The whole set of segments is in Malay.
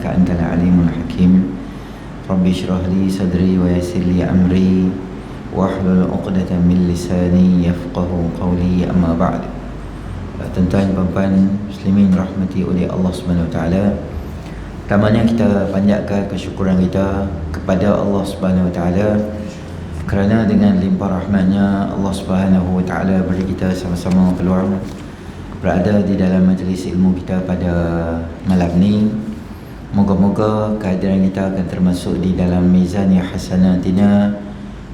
إنك أنت العليم الحكيم. رب اشرح لي صدري ويسر لي أمري واحلل عقدة من لساني يفقه قولي. أما بعد. Tuan-tuan, puan-puan muslimin rahmati oleh Allah Subhanahu Wa Taala. Pertamanya kita panjatkan kesyukuran kita kepada Allah Subhanahu Wa Taala kerana dengan limpah rahmatnya Allah Subhanahu Wa Taala beri kita sama-sama peluang berada di dalam majlis ilmu kita pada malam ni. Moga-moga kehadiran kita akan termasuk di dalam mizan hasanatina,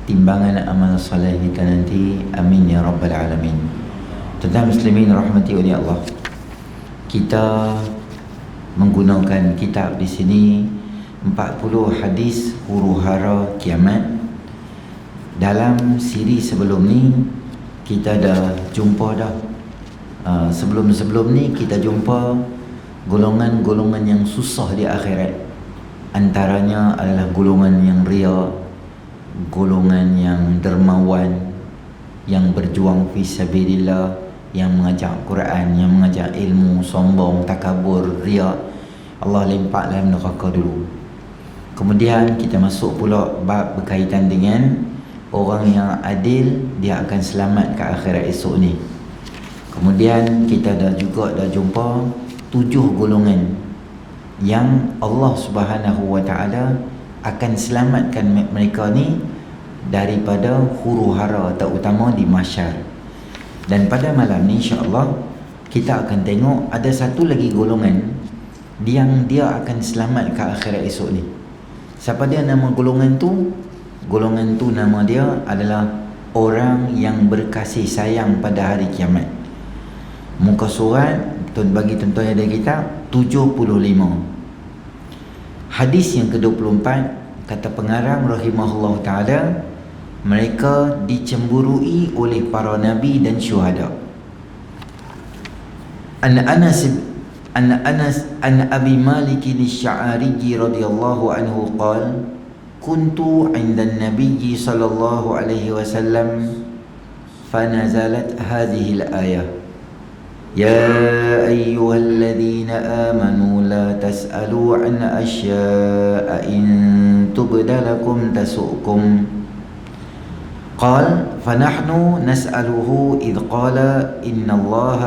timbangan amal soleh kita nanti. Amin ya rabbal alamin. Tuan-tuan muslimin rahmati oleh Allah, kita menggunakan kitab di sini 40 hadis huru-hara kiamat. Dalam siri sebelum ni kita dah jumpa dah. Sebelum ni kita jumpa golongan-golongan yang susah di akhirat. Antaranya adalah golongan yang ria, golongan yang dermawan, yang berjuang fi sabilillah, yang mengajak Quran, yang mengajak ilmu, sombong, takabur, ria. Allah lempak dalam neraka dulu. Kemudian kita masuk pula bab berkaitan dengan orang yang adil, dia akan selamat ke akhirat esok ni. Kemudian kita dah jumpa 7 golongan yang Allah Subhanahu Wa Taala akan selamatkan mereka ni daripada huru-hara, terutama di mahsyar. Dan pada malam ni insya-Allah kita akan tengok ada satu lagi golongan yang dia akan selamat ke akhirat esok ni. Siapa dia nama golongan tu? Golongan tu nama dia adalah orang yang berkasih sayang pada hari kiamat. Muka surat bagi tuan-tuan yang ada kitab 75. Hadis yang ke-24, kata pengarang rahimahullah ta'ala, mereka dicemburui oleh para nabi dan syuhada. An Abi Malik al-Sya'ari radhiyallahu anhu qala kuntu 'inda an-nabiy sallallahu alaihi wasallam fanazalat hadhihi al-ayah يا أيها الذين آمنوا لا تسألوا عن أشياء إن تبد لكم تسؤكم قال فنحن نسأله إذ قال إن الله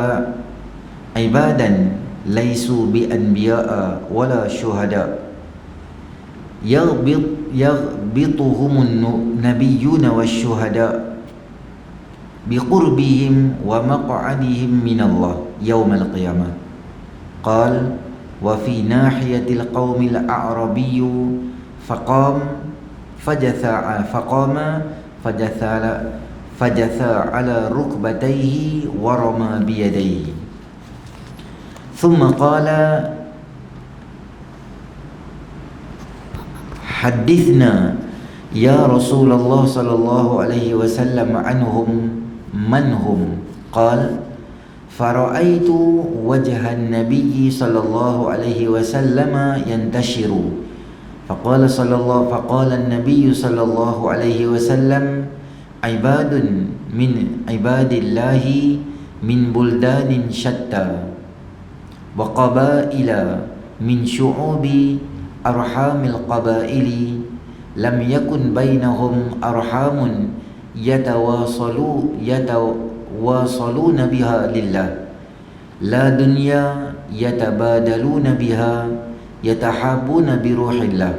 عبادا ليسوا بأنبياء ولا شهداء يغبطهم النبيون والشهداء بقربهم ومقعدهم من الله يوم القيامة قال وفي ناحية القوم الأعربي فقام فجثى على ركبتيه ورمى بيديه ثم قال حدثنا يا رسول الله صلى الله عليه وسلم عنهم من هم قال فرأيت وجه النبي صلى الله عليه وسلم ينتشر فقال النبي صلى الله عليه وسلم عباد من عباد الله من بلدان شتى وقبائل من شعوب أرحام القبائل لم يكن بينهم أرحام يتواصلون بها لله لا دنيا يتبادلون بها يتحابون بروح الله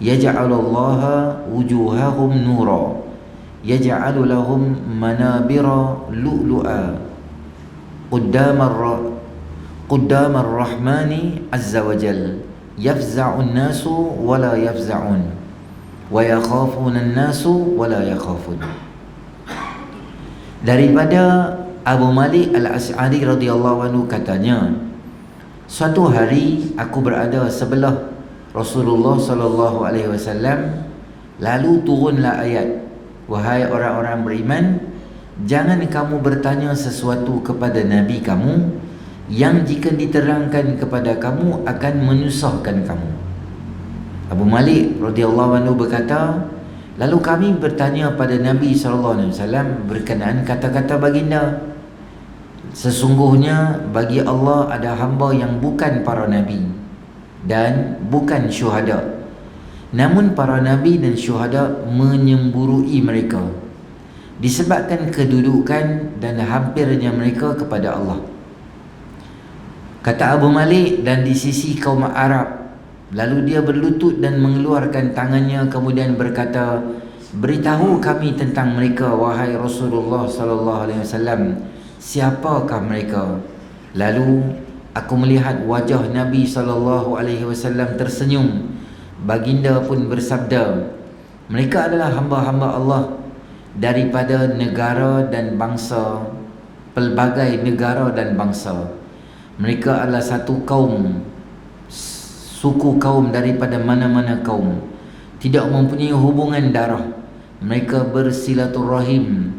يجعل الله وجوههم نورا يجعل لهم منابر لؤلؤا قدام الرحمن عز وجل يفزع الناس ولا يفزعون wa yakhafuna an-nasu wa la yakhafun. Daripada Abu Malik al-Asy'ari radhiyallahu anhu katanya, suatu hari aku berada sebelah Rasulullah sallallahu alaihi wasallam, lalu turunlah ayat, wahai orang-orang beriman, jangan kamu bertanya sesuatu kepada nabi kamu yang jika diterangkan kepada kamu akan menyusahkan kamu. Abu Malik radhiyallahu anhu berkata, lalu kami bertanya pada Nabi sallallahu alaihi wasallam berkenaan kata-kata baginda. Sesungguhnya bagi Allah ada hamba yang bukan para nabi dan bukan syuhada. Namun para nabi dan syuhada menyemburui mereka disebabkan kedudukan dan hampirnya mereka kepada Allah. Kata Abu Malik, dan di sisi kaum Arab, lalu dia berlutut dan mengeluarkan tangannya kemudian berkata, beritahu kami tentang mereka wahai Rasulullah sallallahu alaihi wasallam, siapakah mereka? Lalu aku melihat wajah Nabi sallallahu alaihi wasallam tersenyum. Baginda pun bersabda, mereka adalah hamba-hamba Allah daripada negara dan bangsa, pelbagai negara dan bangsa. Mereka adalah satu kaum, suku kaum daripada mana-mana kaum, tidak mempunyai hubungan darah. Mereka bersilaturahim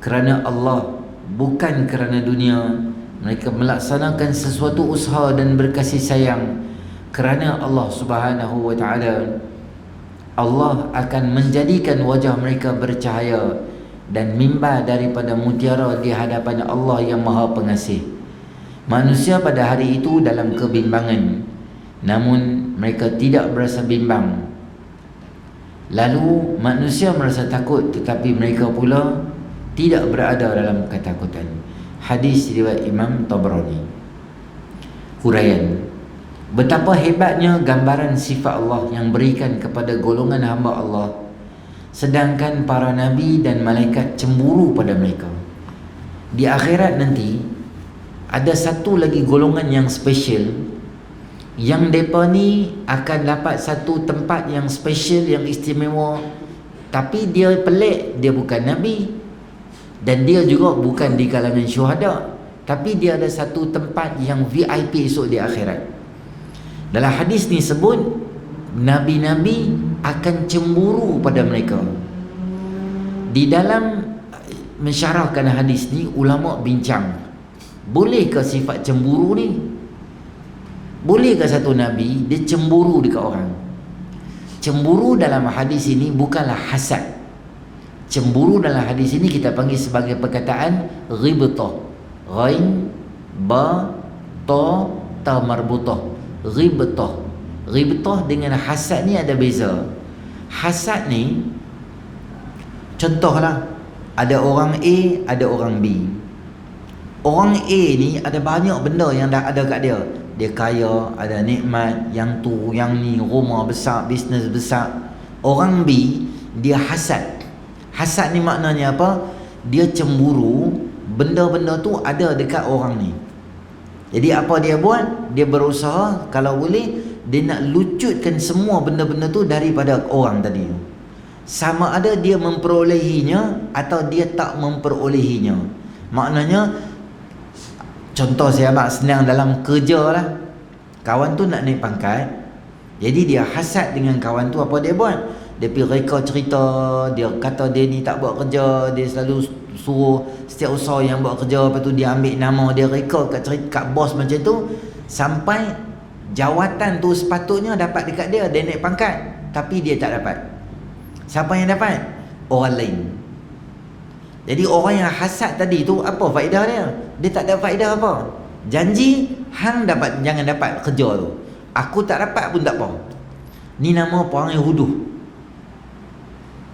kerana Allah, bukan kerana dunia. Mereka melaksanakan sesuatu usaha dan berkasih sayang kerana Allah Subhanahu wa ta'ala. Allah akan menjadikan wajah mereka bercahaya dan mimbar daripada mutiara di hadapan Allah yang Maha Pengasih. Manusia pada hari itu dalam kebimbangan, namun mereka tidak berasa bimbang. Lalu manusia merasa takut, tetapi mereka pula tidak berada dalam ketakutan. Hadis riwayat Imam Tabrani. Huraian: betapa hebatnya gambaran sifat Allah yang berikan kepada golongan hamba Allah, sedangkan para nabi dan malaikat cemburu pada mereka. Di akhirat nanti ada satu lagi golongan yang special, yang mereka ni akan dapat satu tempat yang special, yang istimewa. Tapi dia pelik, dia bukan nabi dan dia juga bukan di kalangan syuhada, tapi dia ada satu tempat yang VIP esok di akhirat. Dalam hadis ni sebut nabi-nabi akan cemburu pada mereka. Di dalam mensyarahkan hadis ni, ulama bincang, bolehkah sifat cemburu ni? Bolehkah satu nabi dia cemburu dekat orang? Cemburu dalam hadis ini bukanlah hasad. Cemburu dalam hadis ini kita panggil sebagai perkataan ghibtah. Ghain ba ta ta marbutah. Ghibtah. Ghibtah dengan hasad ni ada beza. Hasad ni, contohlah, ada orang A, ada orang B. Orang A ni ada banyak benda yang dah ada kat dia. Dia kaya, ada nikmat, yang tu, yang ni, rumah besar, bisnes besar. Orang B, dia hasad. Hasad ni maknanya apa? Dia cemburu benda-benda tu ada dekat orang ni. Jadi apa dia buat? Dia berusaha kalau boleh dia nak lucutkan semua benda-benda tu daripada orang tadi. Sama ada dia memperolehinya atau dia tak memperolehinya. Maknanya, contoh saya abang senang dalam kerja lah. Kawan tu nak naik pangkat, jadi dia hasad dengan kawan tu. Apa dia buat? Dia pergi reka cerita, dia kata dia ni tak buat kerja, dia selalu suruh setiap usaha yang buat kerja, lepas tu dia ambil nama, dia reka kat bos macam tu, sampai jawatan tu sepatutnya dapat dekat dia, dia naik pangkat, tapi dia tak dapat. Siapa yang dapat? Orang lain. Jadi orang yang hasad tadi tu, apa faedah dia? Dia tak ada faedah apa. Janji hang dapat, jangan dapat kerja tu, aku tak dapat pun tak apa. Ni nama perangai huduh.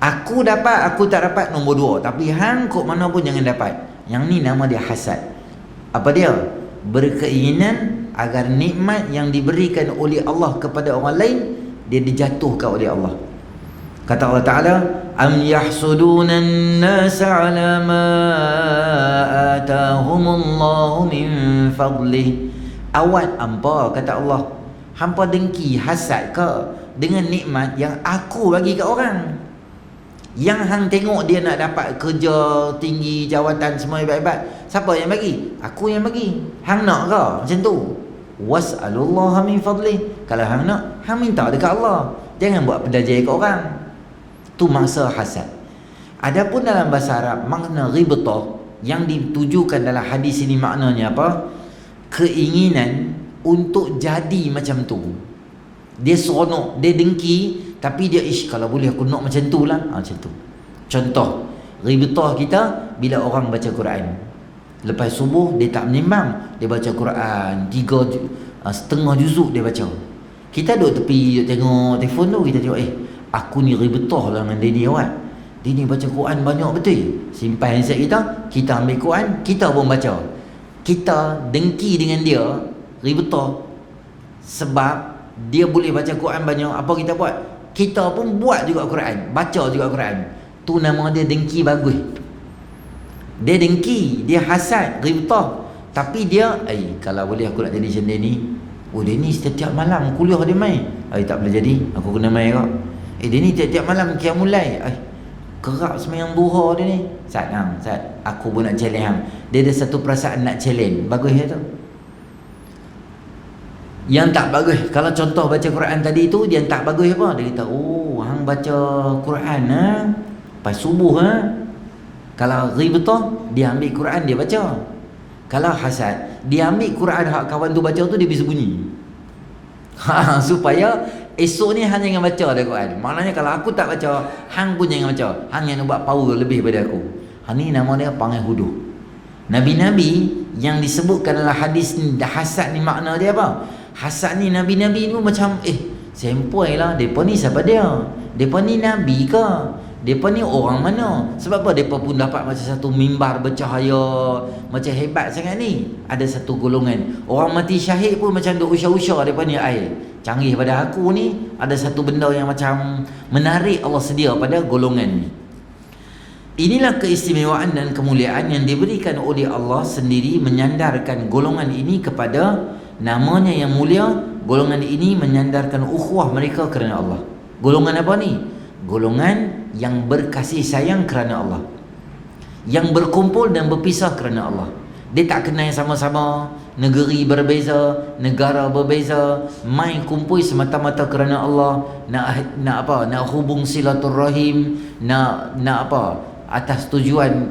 Aku dapat, aku tak dapat, nombor dua. Tapi hang kok mana pun jangan dapat. Yang ni nama dia hasad. Apa dia? Berkeinginan agar nikmat yang diberikan oleh Allah kepada orang lain, dia dijatuhkan oleh Allah. Kata Allah Ta'ala, am yahsuduna an-nasa ala ma atahumullahu min fadlih. Awat hampa, kata Allah, hampa dengki, hasad ke dengan nikmat yang aku bagi kat orang? Yang hang tengok dia nak dapat kerja tinggi, jawatan semua hebat-hebat, siapa yang bagi? Aku yang bagi. Hang nak ke macam tu? Was'alullaha min fadlih. Kalau hang nak, hang minta dekat Allah, jangan buat pedajai kat orang. Tu mangsa hasad. Adapun dalam bahasa Arab, makna ghibtah yang ditujukan dalam hadis ini maknanya apa? Keinginan untuk jadi macam tu. Dia seronok, dia dengki, tapi dia kalau boleh aku nak macam tu lah, macam tu. Contoh ghibtah kita bila orang baca Quran, lepas subuh dia tak menimbang, dia baca Quran 3 setengah juzuk dia baca. Kita duduk tepi, duduk tengok telefon tu, kita tengok, aku ni ribetah lah dengan dia ni awak. Dia ni baca Quran banyak betul. Simpan handset kita, kita ambil Quran, kita pun baca. Kita dengki dengan dia, ribetah. Sebab dia boleh baca Quran banyak, apa kita buat? Kita pun buat juga Quran, baca juga Quran. Tu nama dia dengki bagus. Dia dengki, dia hasad, ribetah. Tapi dia, kalau boleh aku nak jadi macam dia ni. Dia ni setiap malam kuliah dia main. Tak boleh jadi, aku kena main kau. Dia ni tiap-tiap malam qiyamul lail. Kerap sembahyang duha dia ni. Sat, aku pun nak challenge hang. Dia ada satu perasaan nak challenge. Bagus ya tu. Yang tak bagus, kalau contoh baca Quran tadi tu, dia tak bagus apa? Dia kata, hang baca Quran pas subuh Kalau ribetah, dia ambil Quran dia baca. Kalau hasad, dia ambil Quran hak kawan tu baca tu, dia pergi sembunyi. Supaya esok ni hang jangan baca dah Quran. Maknanya kalau aku tak baca, hang pun jangan baca. Hang yang buat power lebih pada aku. Ni nama dia panggil huduh. Nabi-nabi yang disebutkan dalam hadis ni, hasad ni makna dia apa? Hasad ni nabi-nabi ni macam sempoi lah, depa ni siapa dia? Depa ni nabi ke? Depa ni orang mana? Sebab apa depa pun dapat macam satu mimbar bercahaya, macam hebat sangat ni. Ada satu golongan orang mati syahid pun macam duk usah-usah depa ni canggih pada aku ni. Ada satu benda yang macam menarik Allah sedia pada golongan ni. Inilah keistimewaan dan kemuliaan yang diberikan oleh Allah sendiri, menyandarkan golongan ini kepada namanya yang mulia. Golongan ini menyandarkan ukhuwah mereka kerana Allah. Golongan apa ni? Golongan yang berkasih sayang kerana Allah, yang berkumpul dan berpisah kerana Allah. Dia tak kenal sama-sama, negeri berbeza, negara berbeza, main kumpul semata-mata kerana Allah, nak hubung silaturrahim, nak atas tujuan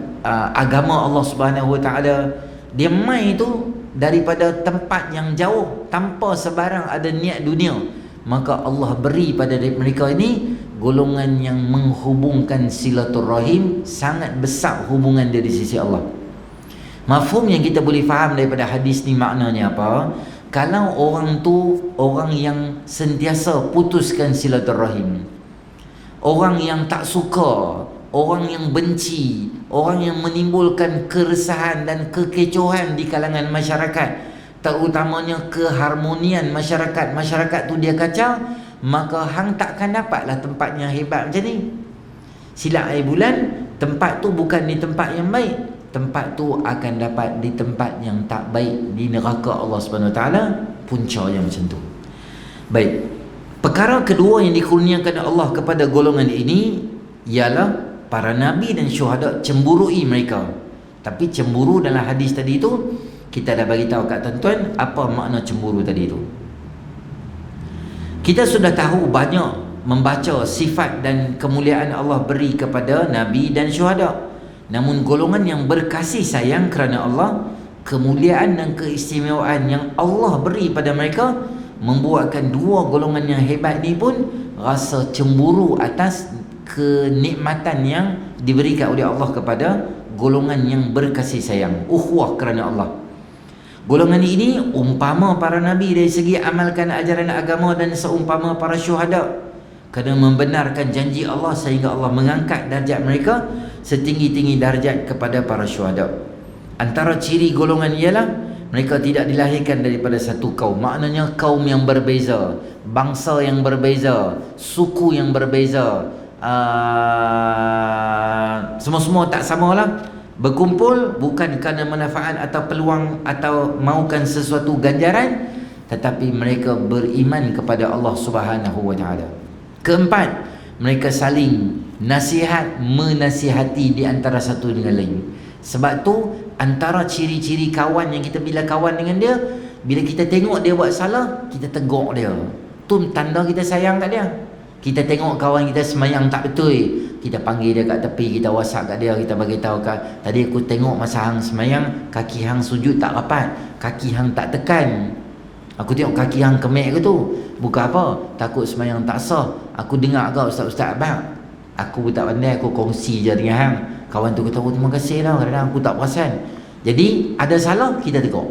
agama Allah Subhanahu Wa Taala. Dia main tu daripada tempat yang jauh tanpa sebarang ada niat dunia. Maka Allah beri pada mereka ini golongan yang menghubungkan silaturrahim, sangat besar hubungan dia di sisi Allah. Mafhum yang kita boleh faham daripada hadis ni maknanya apa? Kalau orang tu orang yang sentiasa putuskan silaturrahim, orang yang tak suka, orang yang benci, orang yang menimbulkan keresahan dan kekecohan di kalangan masyarakat, terutamanya keharmonian masyarakat tu dia kacau, maka hang takkan dapatlah tempat yang hebat macam ni. Silap air bulan, tempat tu bukan di tempat yang baik, tempat tu akan dapat di tempat yang tak baik, di neraka Allah Subhanahu Wa Taala, punca yang macam tu. Baik, perkara kedua yang dikurniakan Allah kepada golongan ini ialah para nabi dan syuhada, cemburui mereka. Tapi cemburu dalam hadis tadi tu, kita dah bagi tahu kat tuan-tuan apa makna cemburu tadi tu. Kita sudah tahu banyak membaca sifat dan kemuliaan Allah beri kepada nabi dan syuhada. Namun golongan yang berkasih sayang kerana Allah, kemuliaan dan keistimewaan yang Allah beri pada mereka membuatkan dua golongan yang hebat ni pun rasa cemburu atas kenikmatan yang diberikan oleh Allah kepada golongan yang berkasih sayang, ukhuwah kerana Allah. Golongan ini umpama para nabi dari segi amalkan ajaran agama, dan seumpama para syuhada kerana membenarkan janji Allah sehingga Allah mengangkat darjat mereka setinggi-tinggi darjat kepada para syuhada. Antara ciri golongan ialah mereka tidak dilahirkan daripada satu kaum. Maknanya kaum yang berbeza, bangsa yang berbeza, suku yang berbeza, semua-semua tak samalah. Berkumpul bukan kerana manfaat atau peluang atau mahukan sesuatu ganjaran, tetapi mereka beriman kepada Allah Subhanahu Wa Taala. Keempat, mereka saling nasihat, menasihati di antara satu dengan lain. Sebab tu antara ciri-ciri kawan yang kita, bila kawan dengan dia, bila kita tengok dia buat salah, kita tegur dia. Tu tanda kita sayang kat dia. Kita tengok kawan kita semayang tak betul, kita panggil dia kat tepi, kita whatsapp kat dia, kita bagi tahu kat, tadi aku tengok masa hang semayang, kaki hang sujud tak rapat, kaki hang tak tekan. Aku tengok kaki hang kemek ke tu. Bukan apa, takut semayang tak sah. Aku dengar kau ustaz-ustaz abang. Aku pun tak pandai, aku kongsi je dengan hang. Kawan tu kata, oh, terima kasih lah, kadang-kadang aku tak perasan. Jadi ada salah, kita tegur.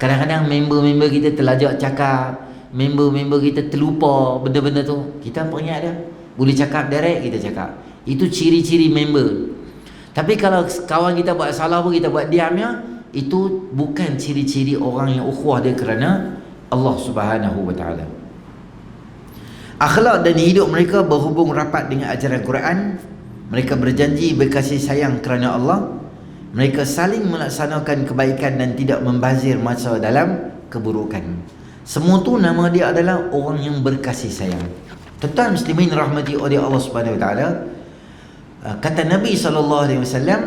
Kadang-kadang member-member kita terlajak cakap, member-member kita terlupa benda-benda tu, kita peringat dia. Boleh cakap direct, kita cakap. Itu ciri-ciri member. Tapi kalau kawan kita buat salah pun kita buat diamnya, itu bukan ciri-ciri orang yang ukhuwah dia kerana Allah Subhanahu wa taala. Akhlak dan hidup mereka berhubung rapat dengan ajaran Quran. Mereka berjanji berkasih sayang kerana Allah. Mereka saling melaksanakan kebaikan dan tidak membazir masa dalam keburukan. Semua tu nama dia adalah orang yang berkasih sayang. Tuan muslimin rahmati oleh Allah Subhanahu wa taala, kata Nabi sallallahu alaihi wasallam,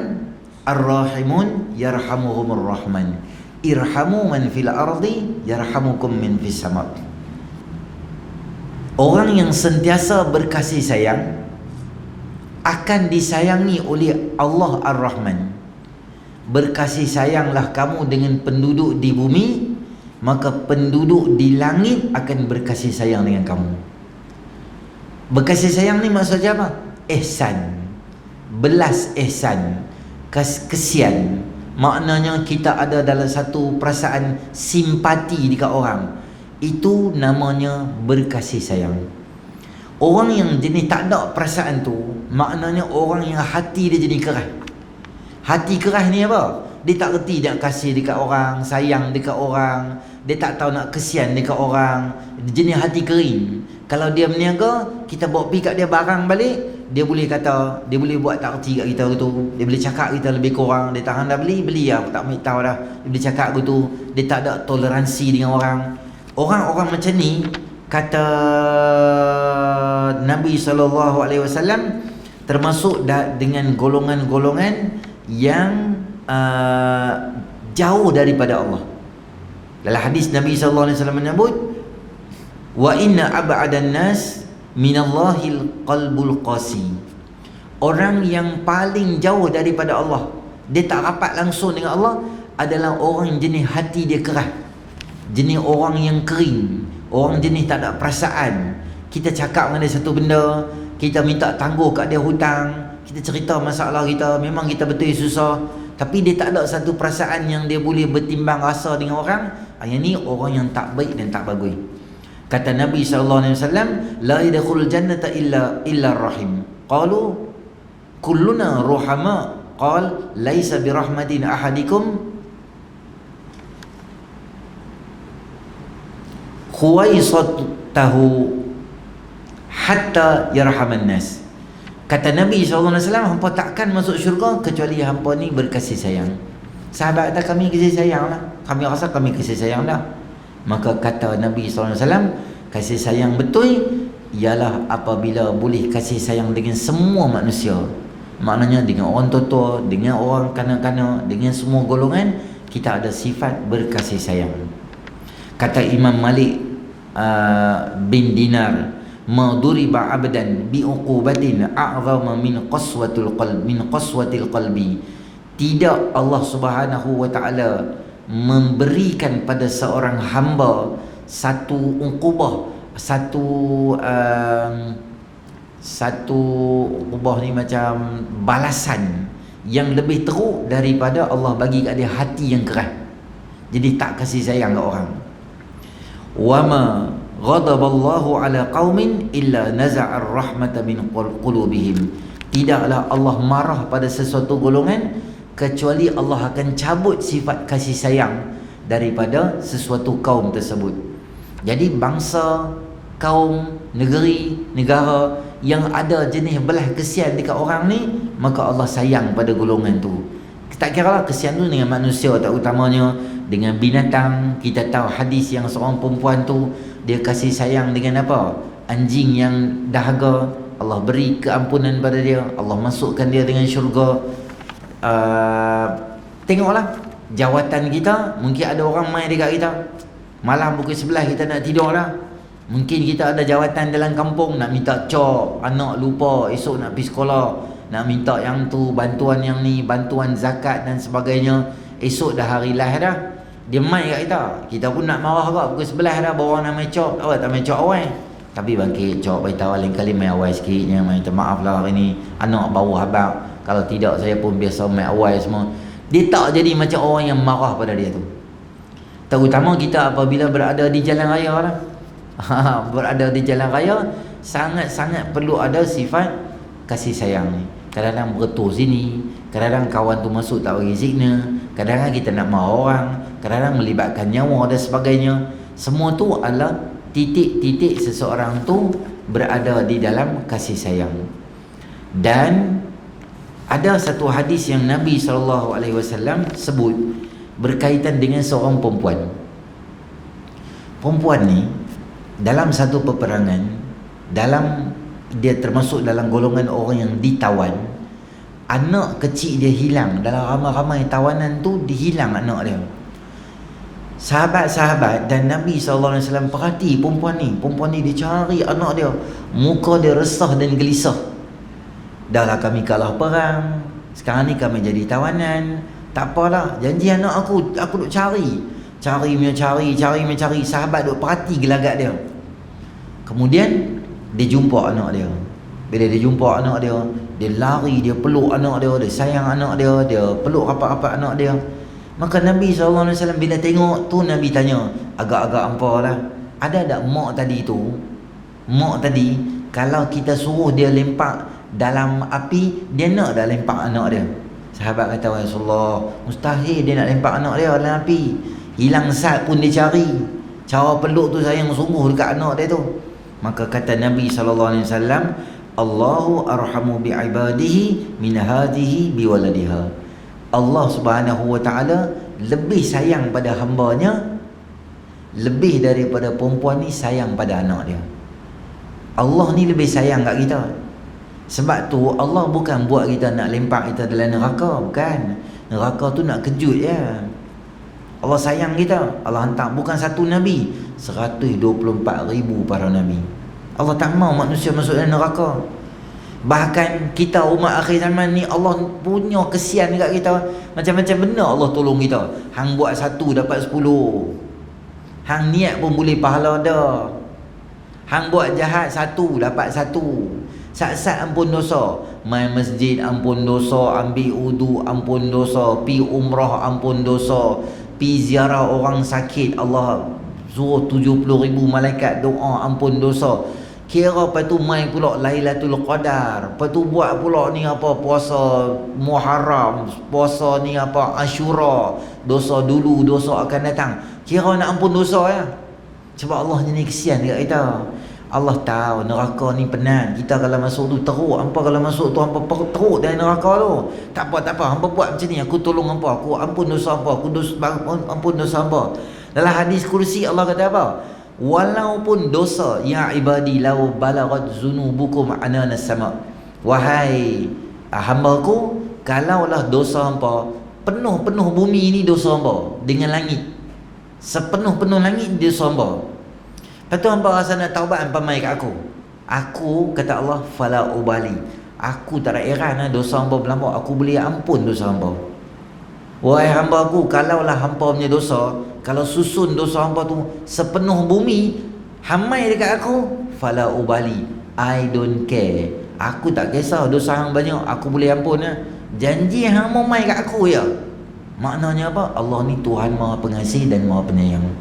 ar-rahimun yarhamuhumur rahman, irhamu man fil ardi yarhamukum min fis sama. Orang yang sentiasa berkasih sayang akan disayangi oleh Allah Ar-Rahman. Berkasih sayanglah kamu dengan penduduk di bumi, maka penduduk di langit akan berkasih sayang dengan kamu. Berkasih sayang ni maksudnya apa? Ihsan, belas ihsan, kesian. Maknanya kita ada dalam satu perasaan simpati dekat orang. Itu namanya berkasih sayang. Orang yang jenis tak ada perasaan tu, maknanya orang yang hati dia jadi keras. Hati keras ni apa? Dia tak reti nak kasih dekat orang, sayang dekat orang, dia tak tahu nak kesian dekat orang. Jenis hati kering. Kalau dia berniaga, kita bawa pergi kat dia barang balik, dia boleh kata, dia boleh buat tak reti kat kita gitu. Dia boleh cakap kita lebih kurang. Dia tak hendak beli, beli lah, tak ambil tahu dah. Dia boleh cakap gitu. Dia tak ada toleransi dengan orang. Orang-orang macam ni, kata Nabi SAW, termasuk dengan golongan-golongan yang jauh daripada Allah. Dalam hadis Nabi SAW menyebut, wa inna ab'adan nas minallahil qalbul qasi. Orang yang paling jauh daripada Allah, dia tak rapat langsung dengan Allah, adalah orang jenis hati dia keras, jenis orang yang kering, orang jenis tak ada perasaan. Kita cakap dengan dia satu benda, kita minta tangguh kat dia hutang, kita cerita masalah kita, memang kita betul susah, tapi dia tak ada satu perasaan yang dia boleh bertimbang rasa dengan orang. Yang ni orang yang tak baik dan tak bagus. Kata Nabi SAW, la yadkhulul jannata illa rahim. Qalu kulluna ruhama. Qal laisa birahmatin ahadikum khuwaisatahu hatta yarhaman nas. Kata Nabi SAW, hampa takkan masuk syurga kecuali hampa ni berkasih sayang. Sahabat kata, kami kasih sayang lah, kami rasa kami kasih sayang dah. Maka kata Nabi SAW, kasih sayang betul ialah apabila boleh kasih sayang dengan semua manusia. Maknanya dengan orang tua-tua, dengan orang kanak-kanak, dengan semua golongan, kita ada sifat berkasih sayang. Kata Imam Malik bin Dinar, ma duriba abdan bi uqubatin a'zama min qaswatil qalbi. Tidak Allah Subhanahu wa taala memberikan pada seorang hamba satu uqubah, satu uqubah ni macam balasan yang lebih teruk daripada Allah bagi kat dia hati yang keras. Jadi tak kasih sayang kat orang. Wama ghadaballahu ala qaumin illa naza'a ar-rahmata min qulubihim. Tidaklah Allah marah pada sesuatu golongan kecuali Allah akan cabut sifat kasih sayang daripada sesuatu kaum tersebut. Jadi bangsa, kaum, negeri, negara yang ada jenis belah kesian dekat orang ni, maka Allah sayang pada golongan tu. Tak kira lah kesian tu dengan manusia, tak utamanya dengan binatang. Kita tahu hadis yang seorang perempuan tu, dia kasih sayang dengan apa? Anjing yang dahaga, Allah beri keampunan pada dia, Allah masukkan dia dengan syurga. Tengoklah jawatan kita, mungkin ada orang main dekat kita, malam pukul 11 kita nak tidur dah. Mungkin kita ada jawatan dalam kampung, nak minta cop, anak lupa esok nak pergi sekolah, nak minta yang tu, bantuan yang ni, bantuan zakat dan sebagainya. Esok dah hari lah dah, dia main kat kita. Kita pun nak marah kat pukul 11 dah, bawa nak main cop. Awak tak main cop awal, tapi bangkit cop beritahu lain kali main awal sikitnya. Main maaf lah hari ni anak bawa habaq, kalau tidak saya pun biasa main awal semua. Dia tak jadi macam orang yang marah pada dia tu. Terutama kita apabila berada di jalan raya lah. berada di jalan raya, sangat-sangat perlu ada sifat kasih sayang ni. Kadang-kadang beretur sini, kadang-kadang kawan tu masuk tak bagi signal, kadang-kadang kita nak marah orang, kadang-kadang melibatkan nyawa dan sebagainya. Semua tu adalah titik-titik seseorang tu berada di dalam kasih sayang. Dan ada satu hadis yang Nabi SAW sebut berkaitan dengan seorang perempuan. Perempuan ni dalam satu peperangan, dia termasuk dalam golongan orang yang ditawan. Anak kecil dia hilang. Dalam ramai-ramai tawanan tu, dihilang anak dia. Sahabat-sahabat dan Nabi SAW perhati perempuan ni dia cari anak dia. Muka dia resah dan gelisah. Dahlah kami kalah perang, sekarang ni kami jadi tawanan. Tak apalah, janji anak aku duk cari. Sahabat duk perhati gelagat dia. Kemudian dia jumpa anak dia. Bila dia jumpa anak dia, dia lari, dia peluk anak dia, dia sayang anak dia, dia peluk rapat-rapat anak dia. Maka Nabi SAW bila tengok tu, Nabi tanya agak-agak ampalah, ada tak mak tadi tu, mak tadi kalau kita suruh dia lempak dalam api, dia nak dah lempak anak dia? Sahabat kata, Rasulullah, mustahil dia nak lempak anak dia dalam api. Hilang sat pun dia cari. Cara peluk tu sayang sungguh dekat anak dia tu. Maka kata Nabi SAW, Allahu arhamu bi'ibadihi min hadhihi biwaladiha. Allah Subhanahu wa ta'ala lebih sayang pada hambanya lebih daripada perempuan ni sayang pada anak dia. Allah ni lebih sayang kat kita. Sebab tu Allah bukan buat kita nak lempak kita dalam neraka, bukan. Neraka tu nak kejut je. Allah sayang kita. Allah hantar bukan satu Nabi, 124,000 para Nabi. Allah tak mau manusia masuk dalam neraka. Bahkan kita umat akhir zaman ni, Allah punya kesian dekat kita. Macam-macam benda Allah tolong kita. Hang buat 1 dapat 10. Hang niat pun boleh pahala dah. Hang buat jahat 1 dapat 1. Sat-sat ampun dosa. Mai masjid ampun dosa, ambil wudu ampun dosa, pi umrah ampun dosa, pi ziarah orang sakit, Allah suruh 70,000 malaikat doa ampun dosa. Kira lepas tu mai pula Lailatul Qadar. Lepas tu buat pula ni apa, puasa Muharram, puasa ni apa, Ashura. Dosa dulu, dosa akan datang. Kira nak ampun dosa ya. Sebab Allah ni kesian dekat kita. Allah tahu neraka ni penat. Kita kalau masuk tu teruk. Hampa kalau masuk tu hampa teruk dari neraka tu. Tak apa. Hampa buat macam ni, aku tolong hampa, aku ampun dosa hampa, ampun dosa hampa. Dalam hadis kursi Allah kata apa? Walaupun dosa, ya ibadi law balaghat zunubukum anana sama. Wahai hamba-Ku, kalaulah dosa hampa penuh bumi ni dosa hampa dengan langit, sepenuh-penuh langit dosa hampa. Lepas tu hampa rasa nak taubat, hampa mai kat aku, kata Allah, fala ubali, aku tak ada heran dosa hampa berlambak, aku boleh ampun dosa hampa. Wahai hamba-Ku, kalaulah hampa punya dosa, kalau susun dosa hampa tu sepenuh bumi, hamai dekat aku, fala ubali, I don't care, aku tak kisah dosa hang banyak, aku boleh ampun. Janji hang mau mai kat aku ya. Maknanya apa? Allah ni Tuhan Maha Pengasih dan Maha Penyayang.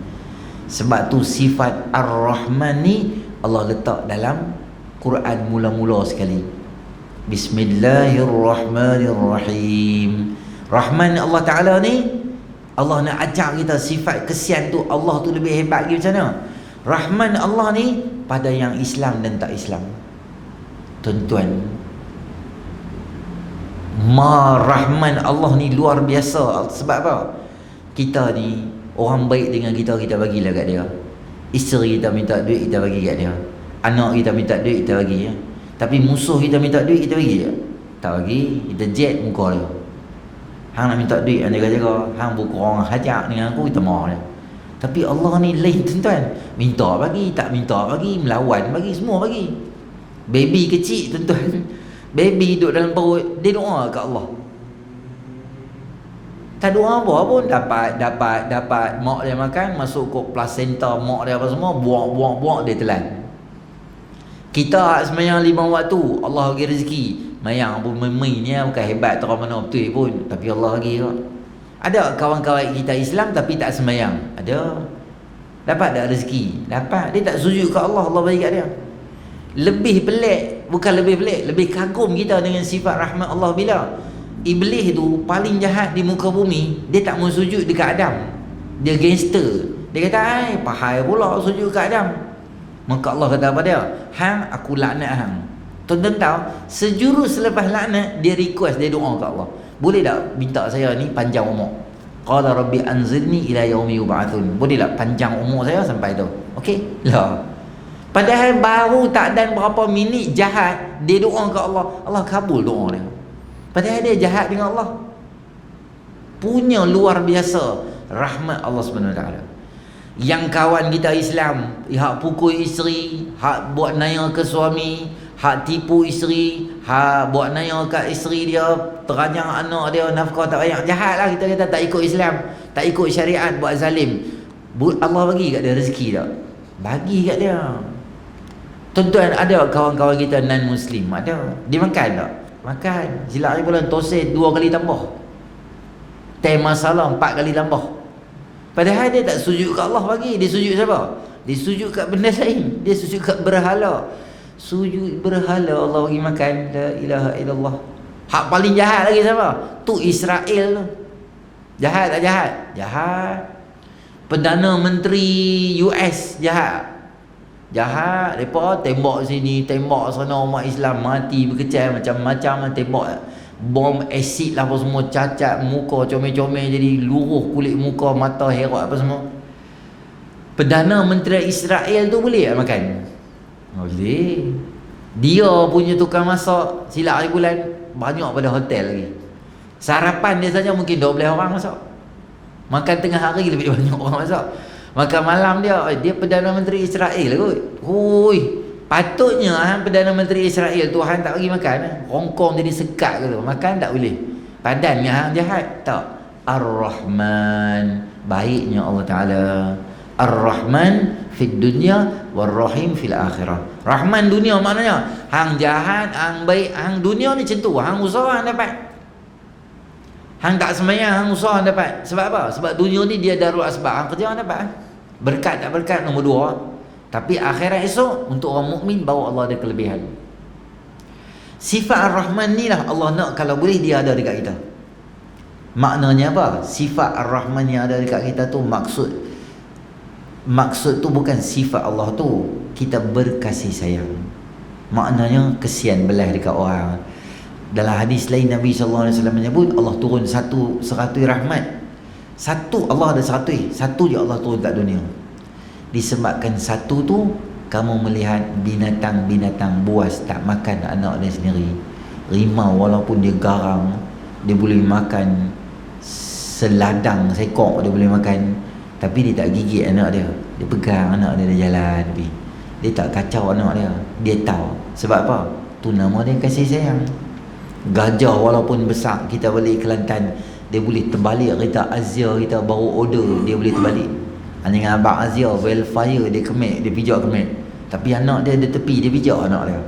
Sebab tu sifat Ar-Rahman ni Allah letak dalam Quran mula-mula sekali. Bismillahirrahmanirrahim. Rahman Allah Ta'ala ni, Allah nak ajar kita sifat kesian tu. Allah tu lebih hebat lagi macam mana? Rahman Allah ni pada yang Islam dan tak Islam. Tuan-tuan, Rahman Allah ni luar biasa. Sebab apa? Kita ni orang baik dengan kita, kita bagilah kat dia. Isteri kita minta duit, kita bagi kat dia. Anak kita minta duit, kita bagi. Tapi musuh kita minta duit, kita bagi. Tak bagi, kita jet muka dia. Hang nak minta duit, anda jaga. Hang berkurang hajat dengan aku, kita marah dia. Tapi Allah ni lain tuan-tuan. Minta bagi, tak minta bagi, melawan bagi, semua bagi. Baby kecil tuan-tuan, baby duduk dalam perut, dia doa kat Allah. Tak doa apa pun dapat mak dia makan, masuk ke placenta mak dia apa semua, buang dia telan. Kita sembahyang 5 waktu, Allah bagi rezeki. Mayang pun memang ni bukan hebat terang mana betul pun, tapi Allah bagi. Ada kawan-kawan kita Islam tapi tak sembahyang. Ada. Dapat tak rezeki? Dapat. Dia tak sujud kat Allah, Allah bagi kat dia. Lebih pelik, bukan lebih pelik, lebih kagum kita dengan sifat rahmat Allah bila Iblis tu paling jahat di muka bumi, dia tak mau sujud dekat Adam. Dia gangster. Dia kata, "Ai, pahal pula sujud kat Adam." Maka Allah kata apa dia? "Hang, aku laknat hang." Tuan-tuan tahu, sejurus selepas laknat, dia request, dia doa kat Allah. "Boleh tak minta saya ni panjang umur?" Qala rabbi anzilni ila yaumi yub'atsun. Boleh tak panjang umur saya sampai tu? Okey? Lah. Padahal baru tak dan berapa minit jahat, dia doa ke Allah, Allah kabul doa dia. Padahal dia jahat dengan Allah. Punya luar biasa rahmat Allah SWT. Yang kawan kita Islam, hak pukul isteri, hak buat naya ke suami, hak tipu isteri, hak buat naya kat isteri dia, teranyang anak dia, nafkah tak banyak, jahat lah kita kata, tak ikut Islam, tak ikut syariat, buat zalim. Allah bagi kat dia rezeki tak? Bagi kat dia. Tuan-tuan, ada kawan-kawan kita non-Muslim, ada. Dia makan tak? Makan. Silap hari bulan tosin 2 kali tambah. Teh masalah 4 kali tambah. Padahal dia tak sujud kat Allah bagi. Dia sujud siapa? Dia sujud kat benda lain. Dia sujud kat berhala. Sujud berhala Allah bagi makan. La ilaha illallah. Hak paling jahat lagi siapa? Tu Israel tu. Jahat tak jahat? Jahat. Perdana Menteri US jahat. Jahat. Mereka tembak sini, tembak sana, umat Islam mati berkecai macam-macam, tembak bom asid lah apa semua, cacat muka, comel-comel jadi luruh kulit muka, mata herat apa semua. Perdana Menteri Israel tu boleh tak makan? Boleh. Dia punya tukang masak silap hari bulan banyak pada hotel lagi. Sarapan dia saja mungkin 12 orang masak. Makan tengah hari lebih banyak orang masak. Makan malam dia Perdana Menteri Israel kot. Hui, patutnya Perdana Menteri Israel Tuhan tak bagi makan. Hongkong jadi sekat ke tu. Makan tak boleh. Padannya hang jahat. Tak. Ar-Rahman, baiknya Allah Ta'ala. Ar-Rahman fid dunya war-Rahim fil akhirah. Rahman dunia maknanya hang jahat, hang baik, hang dunia ni macam tu. Hang usaha hang dapat. Hang tak sembahyang, hang usaha hang dapat. Sebab apa? Sebab dunia ni dia darul asbab. Hang kerja hang dapat. Berkat tak berkat nombor 2. Tapi akhirat esok untuk orang mukmin baru Allah ada kelebihan. Sifat Ar-Rahman ni lah Allah nak kalau boleh dia ada dekat kita. Maknanya apa? Sifat Ar-Rahman yang ada dekat kita tu maksud tu bukan sifat Allah tu kita berkasih sayang. Maknanya kesian belah dekat orang. Dalam hadis lain Nabi SAW menyebut Allah turun seratus rahmat. Satu Allah ada 100, satu je Allah turun kat dunia. Disebabkan satu tu kamu melihat binatang-binatang buas tak makan anak dia sendiri. Rimau walaupun dia garang, dia boleh makan seladang sekok, dia boleh makan, tapi dia tak gigit anak dia. Dia pegang anak dia, dia jalan. Dia tak kacau anak dia. Dia tahu. Sebab apa? Tu nama dia kasih sayang. Gajah walaupun besar, kita balik Kelantan, dia boleh terbalik kereta Azia kita baru order, dia boleh terbalik. Dengan abang Azia wildfire dia kemek, dia pijak kemek. Tapi anak dia ada tepi, dia pijak anak dia.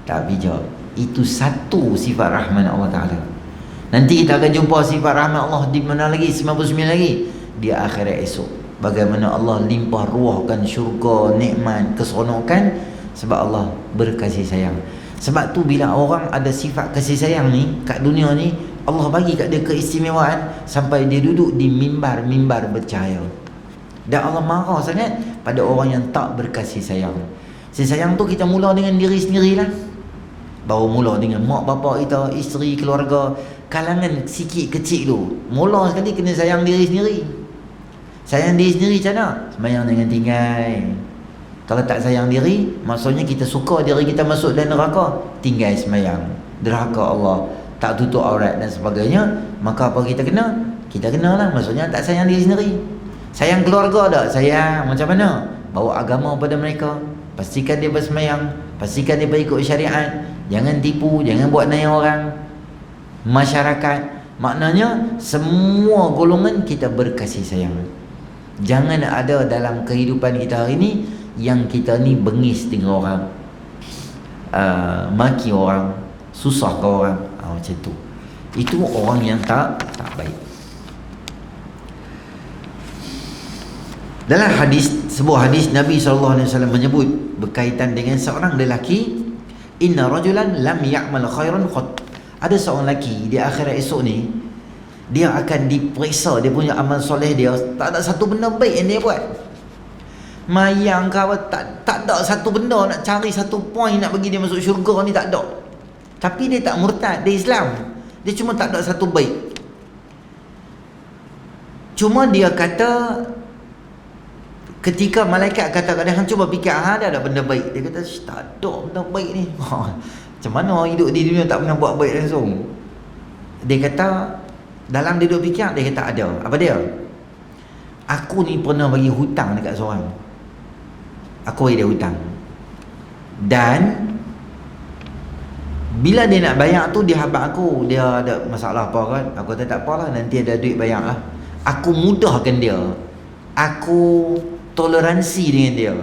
Tak pijak. Itu satu sifat rahman Allah Ta'ala. Nanti kita akan jumpa sifat rahmat Allah di mana lagi? 99 lagi. Di akhirat esok. Bagaimana Allah limpah ruahkan syurga, nikmat, keseronokan. Sebab Allah berkasih sayang. Sebab tu bila orang ada sifat kasih sayang ni kat dunia ni, Allah bagi kat dia keistimewaan sampai dia duduk di mimbar-mimbar bercahaya. Dan Allah marah sangat pada orang yang tak berkasih sayang. Kasih sayang tu kita mula dengan diri sendirilah. Baru mula dengan mak bapak kita, isteri, keluarga, kalangan sikit kecil tu. Mula sekali kena sayang diri sendiri. Sayang diri sendiri macam mana? Sembahyang jangan tinggal. Kalau tak sayang diri, maksudnya kita suka diri kita masuk dalam neraka, tinggal sembahyang. Derhaka Allah, tak tutup aurat dan sebagainya. Maka apa kita kena? Kita kenalah, maksudnya tak sayang diri sendiri. Sayang keluarga tak? Sayang. Macam mana? Bawa agama pada mereka. Pastikan dia bersembahyang, pastikan dia berikut syariat. Jangan tipu, jangan buat naya orang. Masyarakat, maknanya semua golongan kita berkasih sayang. Jangan ada dalam kehidupan kita hari ni yang kita ni bengis dengan orang, maki orang, susah ke orang, macam tu. Itu orang yang tak baik. Dalam sebuah hadis Nabi SAW menyebut berkaitan dengan seorang lelaki, inna rajulan lam ya'mal khairan qat. Ada seorang lelaki di akhirat esok ni, dia akan diperiksa dia punya amal soleh dia, tak ada satu benda baik yang dia buat. Mayang ke apa, tak ada satu benda nak cari satu point nak bagi dia masuk syurga ni, tak ada. Tapi dia tak murtad, dia Islam. Dia cuma tak ada satu baik. Cuma dia kata, ketika malaikat kata kat dia, hang cuba fikir, ada tak benda baik? Dia kata, tak ada benda baik ni. Macam mana orang hidup di dunia tak pernah buat baik langsung? Dia kata, dalam dia duduk fikir, dia kata ada. Apa dia? Aku ni pernah bagi hutang dekat seorang. Aku bagi dia hutang. Dan bila dia nak bayar tu, dia habaq aku, dia ada masalah apa kan? Aku kata tak apalah, nanti ada duit bayar lah. Aku mudahkan dia. Aku toleransi dengan dia.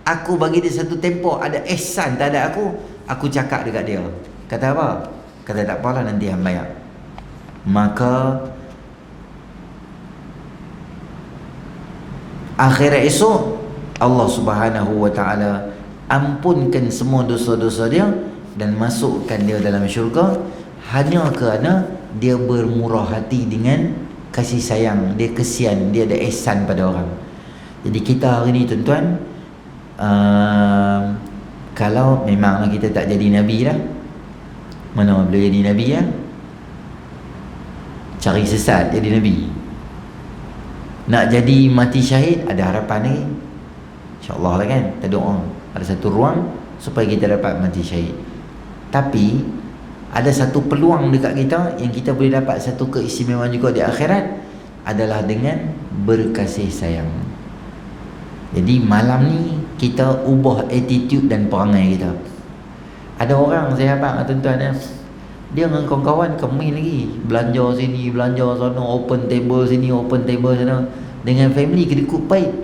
Aku bagi dia satu tempoh, ada ihsan tak ada aku cakap dekat dia. Kata apa? Kata tak apalah, nanti hang bayar. Maka akhirat esok Allah Subhanahu wa taala ampunkan semua dosa-dosa dia dan masukkan dia dalam syurga, hanya kerana dia bermurah hati dengan kasih sayang, dia kesian, dia ada ihsan pada orang. Jadi kita hari ni tuan-tuan, kalau memanglah kita tak jadi Nabi lah, mana boleh jadi Nabi ya? Cari sesat jadi Nabi. Nak jadi mati syahid, ada harapan lagi, InsyaAllah lah kan. Kita doa ada satu ruang supaya kita dapat mati syahid. Tapi ada satu peluang dekat kita yang kita boleh dapat satu keistimewaan juga di akhirat, adalah dengan berkasih sayang. Jadi malam ni kita ubah attitude dan perangai kita. Ada orang, saya abang tuan-tuan ya, dia dengan kawan-kawan kemain lagi, belanja sini, belanja sana, open table sini, open table sana. Dengan family kedekut pahit.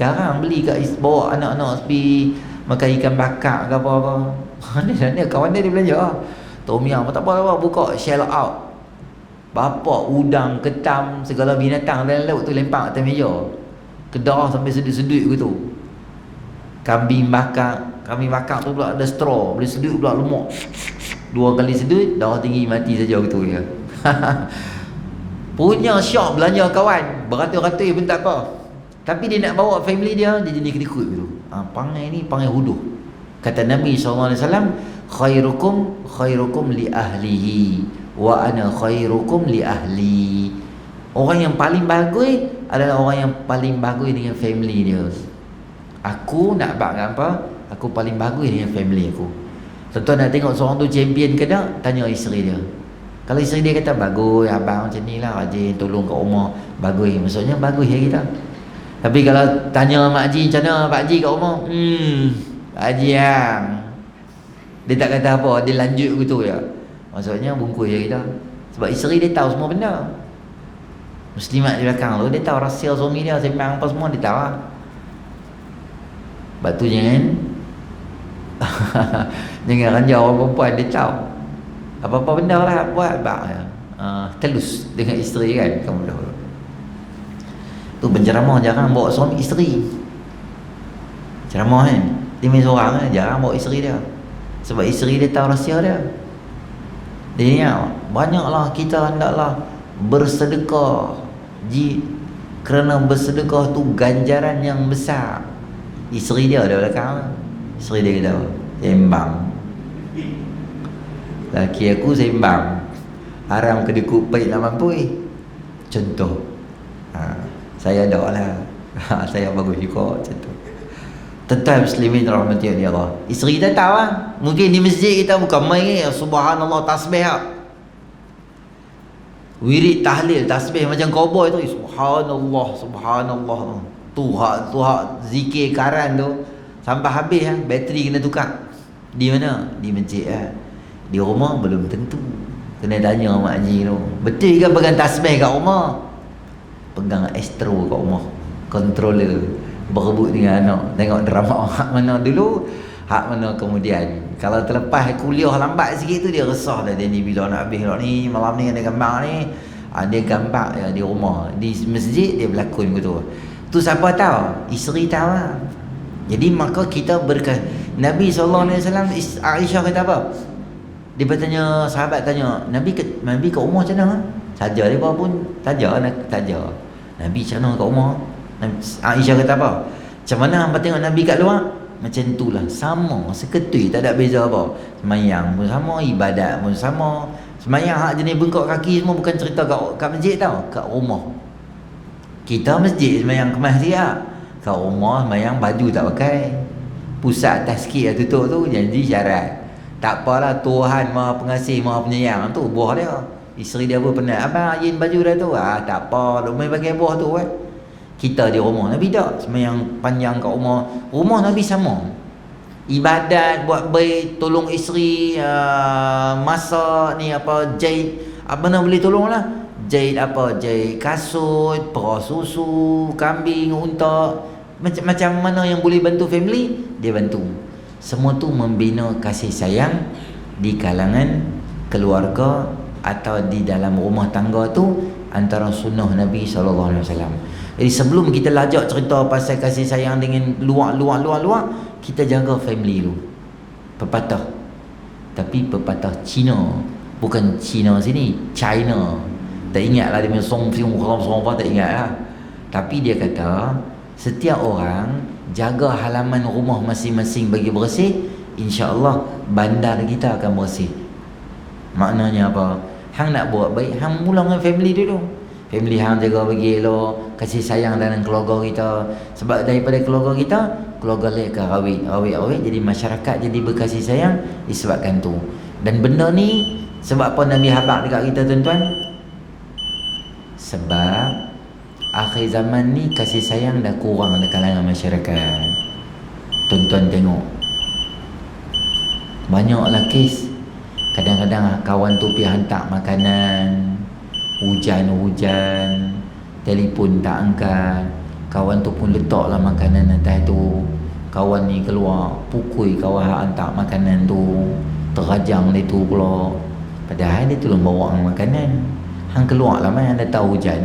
Jarang beli kat bawa anak-anak pergi makan ikan bakar ke apa-apa. Dia kawan dia belanja. Tom Yum tak apa, buka shell out. Bapak udang, ketam, segala binatang dalam laut tu lempang atas meja. Kedah sampai sedut-sedut gitu. Kambing bakar tu pula ada straw, boleh sedut pula lemak. 2 kali sedut, darah tinggi, mati saja gitu ya. Punya syok belanja kawan, beratus-ratus pun tak apa. Tapi dia nak bawa family dia jadi kedekut gitu. Pangai ni pangai huduh. Kata Nabi SAW, khairukum li ahlihi wa ana khairukum li ahli. Orang yang paling bagus adalah orang yang paling bagus dengan family dia. Aku nak buat apa? Aku paling bagus dengan family aku. Tuan-tuan nak tengok seorang tu champion ke tak? Tanya isteri dia. Kalau isteri dia kata bagus, abang macam ni lah, rajin tolong kat rumah, bagus, maksudnya bagus ya kita. Tapi kalau tanya Mak Haji macam mana Pak Haji kat rumah, Pak Haji yang dia tak kata apa, dia lanjut gitu ya, maksudnya bungkus je kita. Sebab isteri dia tahu semua benda. Muslimat di belakang tu, dia tahu rahsia suami dia, sembang apa semua dia tahu lah. Sebab tu jangan jangan ranjau orang perempuan, dia tahu apa-apa benda lah buat telus dengan isteri kan. Kamu dah tu penceramah jarang bawa suami isteri. Ceramah kan, dia main seorang kan, jarang bawa isteri dia. Sebab isteri dia tahu rahsia dia. Dia banyaklah kita hendaklah bersedekah. Kerana bersedekah tu ganjaran yang besar. Isteri dia ada belakang. Isteri dia kata sembang, laki aku sembang, haram kedekut pahit nak mampu. Contoh saya ada lah. Saya bagus juga macam tu. Tuan muslimin rahmati Allah, isteri kita tahu lah. Mungkin di masjid kita bukan main subhanallah tasbih lah, wirid tahlil tasbih macam cowboy tu, subhanallah subhanallah tu hak zikir karan tu sampai habis lah, bateri kena tukar. Di mana? Di masjid lah. Di rumah belum tentu. Kena tanya Mak Haji tu, betul ke pegang tasbih kat rumah? Pegang Astro kat rumah, controller, berebut dengan anak, tengok drama hak mana dulu, hak mana kemudian. Kalau terlepas kuliah lambat sikit tu, dia resah dah, dia ni bila nak habis ni, malam ni ada gambar ni, dia gambar ya, di rumah. Di masjid dia berlakon gitu. Tu siapa tahu? Isteri tahu lah. Jadi maka kita Nabi SAW, Aisyah kata apa? Dia bertanya, sahabat tanya, Nabi ke rumah macam mana? Saja dia pun saja. Nabi macam mana kat rumah? Aisyah kata apa? Macam mana hangpa tengok Nabi kat luar? Macam itulah, sama, seketui, tak ada beza apa. Semayang pun sama, ibadat pun sama. Semayang hak jenis bengkok kaki semua bukan cerita kat masjid tau, kat rumah. Kita masjid semayang kemas dia. Kat rumah semayang baju tak pakai. Pusat atas sikit dah tutup tu, janji syarat. Tak apalah, Tuhan Maha Pengasih, Maha Penyayang tu buah dia. Isteri dia pun penat, abang ajin baju dah tu. Tak apa, duk main pakai buah tu Kita di rumah Nabi tak semayang panjang kat rumah. Rumah Nabi sama. Ibadat, buat baik, tolong isteri, masak ni apa, jahit apa nak boleh tolong lah. Jahit apa, jahit kasut, perah susu, kambing, unta, macam mana yang boleh bantu family, dia bantu. Semua tu membina kasih sayang di kalangan keluarga atau di dalam rumah tangga tu, antara sunnah Nabi SAW. Jadi sebelum kita lajak cerita pasal kasih sayang dengan luar, kita jaga family dulu. Pepatah, tapi pepatah Cina, bukan Cina sini, China. Tak ingat lah dia punya song apa, tak ingat lah. Tapi dia kata setiap orang jaga halaman rumah masing-masing bagi bersih, insya-Allah bandar kita akan bersih. Maknanya apa? Hang nak buat baik, hang mula dengan family dulu. Family hang jaga bagi elok, kasih sayang dalam keluarga kita. Sebab daripada keluarga kita, keluarga lain akan rawit, jadi masyarakat jadi berkasih sayang disebabkan tu. Dan benda ni sebab apa Nabi habaq dekat kita tuan-tuan? Sebab akhir zaman ni kasih sayang dah kurang dalam kalangan masyarakat. Tuan-tuan tengok, banyaklah kes. Kadang-kadang kawan tu pergi hantar makanan, hujan, telefon tak angkat, kawan tu pun letaklah makanan atas tu. Kawan ni keluar pukul kawan hantar makanan tu, terajang dia tu pula. Padahal dia tolong bawa makanan. Hang keluar lah mai, anda tahu hujan.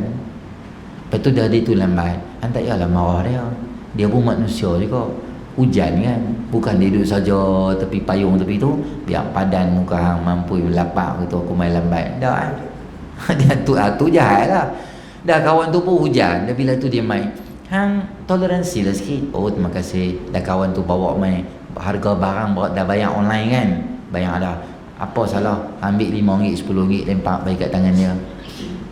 Lepas tu dah dia tu lambat, hang tak payahlah marah dia. Dia pun manusia juga. Hujan kan, bukan dia duduk saja tepi payung tepi tu, biar padan muka hang mampu lapak gitu aku main lambat. Dah dia tu jahat lah. Dah kawan tu pun hujan, dah bila tu dia main. Hang toleransi lah sikit. Oh terima kasih, dah kawan tu bawa main. Harga barang dah bayar online kan, bayar dah. Apa salah, ambil RM5, RM10, lempak bagi kat tangan dia,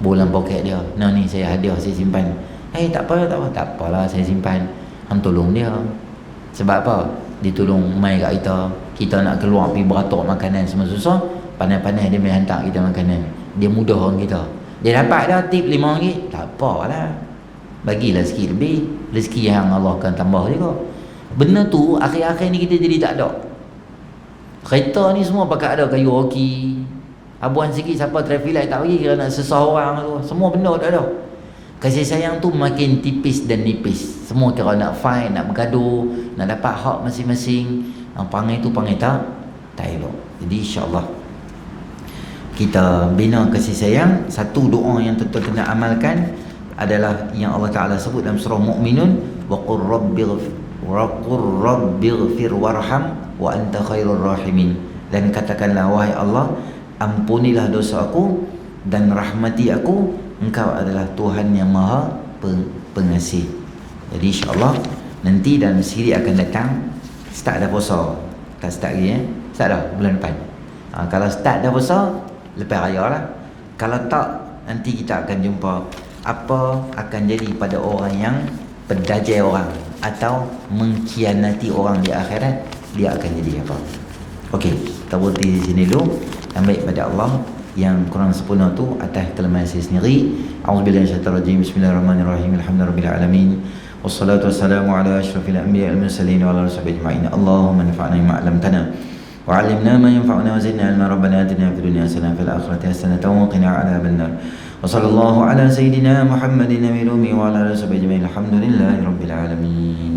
bolam poket dia. Nah ni saya hadiah, saya simpan. Tak apalah saya simpan. Hang tolong dia. Sebab apa? Dia tolong mai kat kita. Kita nak keluar pergi beratok makanan semua susah, pandai-pandai dia mai hantar kita makanan. Dia mudah orang kita. Dia dapat dah tip RM5, tak apalah, bagilah sikit lebih. Rezeki yang Allah akan tambah juga. Benda tu akhir-akhir ni kita jadi tak ada. Kereta ni semua pakai ada kayu hoki. Abuan sikit siapa traffic light tak bagi, kira nak sesah orang tu. Semua benda tak ada. Kasih sayang tu makin tipis dan nipis. Semua kira nak fight, nak bergaduh, nak dapat hak masing-masing. Pangai tu pangai tak elok. Jadi insya-Allah kita bina kasih sayang. Satu doa yang tentu kena amalkan adalah yang Allah Ta'ala sebut dalam surah Mu'minun, wa qur rabbighfir warham wa anta khairur rahimin. Dan katakanlah, wahai Allah, ampunilah dosa aku dan rahmati aku, engkau adalah Tuhan yang maha pengasih. Jadi insya-Allah nanti dalam sikit akan datang start dah puasa. Tak start lagi start dah bulan depan. Kalau start dah puasa lepas raya lah. Kalau tak, nanti kita akan jumpa apa akan jadi pada orang yang pendajai orang atau mengkhianati orang di akhirat. Dia akan jadi apa? Okey, kita berhenti di sini dulu. Yang baik pada Allah, yang kurang sempurna tu atas kelemahan saya sendiri. A'udzubillahi minasyaitonir rajim. Bismillahirrahmanirrahim. Alhamdulillahirabbil alamin. Wassalatu wassalamu ala asyrafil anbiya'i wal mursalin wa ala alihi ajma'in. Allahumma anfa'na bima 'allamtana wa 'allimna ma yanfa'una wa zidna 'ilma. Rabbana atina fid dunya hasanah wa fil akhirati hasanah wa qina 'adzaban nar. Wa sallallahu ala sayidina Muhammadin nabiyil ummi wa ala alihi ajma'in. Alhamdulillahirabbil alamin.